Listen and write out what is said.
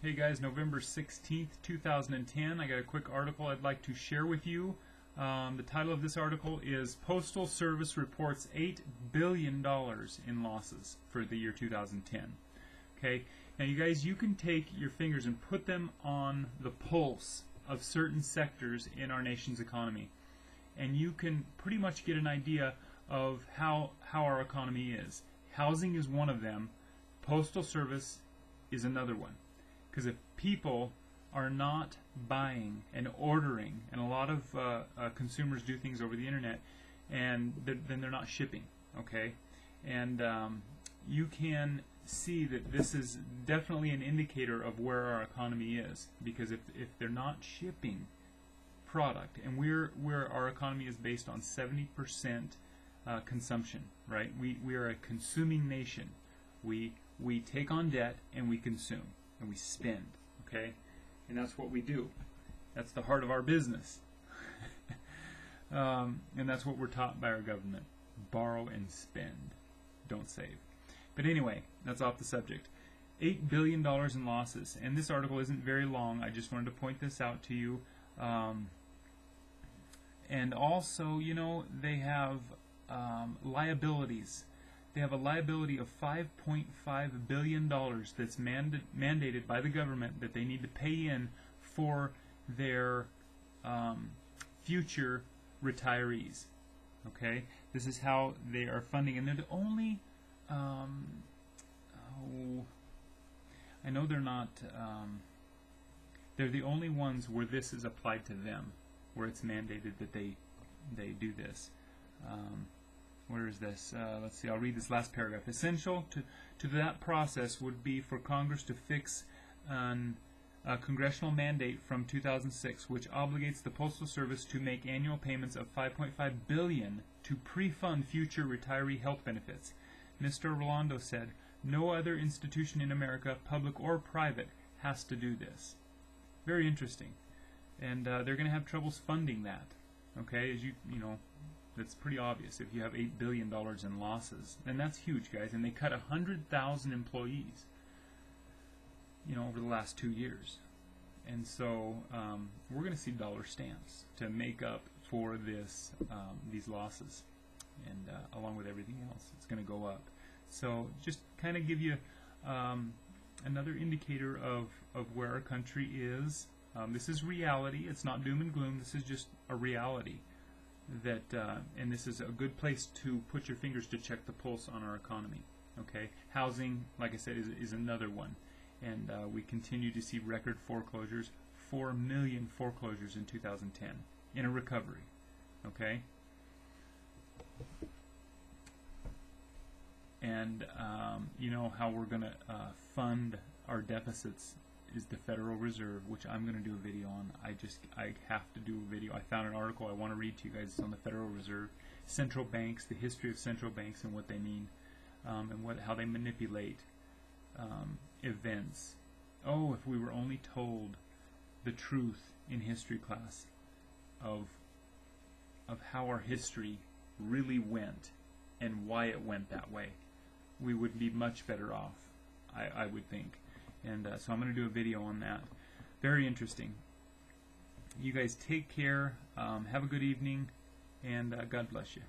Hey guys, November 16th, 2010. I got a quick article I'd like to share with you. The title of this article is Postal Service Reports $8 billion in losses for the year 2010. Okay, now you guys, you can take your fingers and put them on the pulse of certain sectors in our nation's economy, and you can pretty much get an idea of how our economy is. Housing is one of them. Postal Service is another one. Because if people are not buying and ordering, and a lot of consumers do things over the internet, and then they're not shipping, okay? And you can see that this is definitely an indicator of where our economy is, because if they're not shipping product, and where our economy is based on 70% consumption, right? We are a consuming nation. We take on debt and we consume. And we spend, okay? And that's what we do. That's the heart of our business. And that's what we're taught by our government. Borrow and spend. Don't save. But anyway, that's off the subject. $8 billion in losses. And this article isn't very long. I just wanted to point this out to you. And also, you know, they have liabilities. They have a liability of $5.5 billion that's mandated by the government that they need to pay in for their future retirees. Okay, this is how they are funding, and they're the only. I know they're not. They're the only ones where this is applied to them, where it's mandated that they do this. Where is this? Let's see, I'll read this last paragraph. Essential to that process would be for Congress to fix a congressional mandate from 2006 which obligates the Postal Service to make annual payments of $5.5 billion to pre-fund future retiree health benefits. Mr. Rolando said, no other institution in America, public or private, has to do this. Very interesting. And they're going to have troubles funding that. Okay, as you know, that's pretty obvious if you have $8 billion in losses. And that's huge, guys. And they cut 100,000 employees, you know, over the last 2 years. And so we're going to see dollar stamps to make up for this these losses. And along with everything else, it's going to go up. So just kind of give you another indicator of where our country is. This is reality. It's not doom and gloom. This is just a reality. That and this is a good place to put your fingers to check the pulse on our economy. Okay, housing, like I said, is another one, and we continue to see record foreclosures. 4 million foreclosures in 2010 in a recovery. Okay, and you know how we're going to fund our deficits is the Federal Reserve, which I'm going to do a video on. I have to do a video. I found an article I want to read to you guys. It's on the Federal Reserve, central banks, the history of central banks and what they mean, and how they manipulate events. Oh, if we were only told the truth in history class of how our history really went and why it went that way, we would be much better off, I would think. And so I'm going to do a video on that. Very interesting. You guys take care. Have a good evening, and God bless you.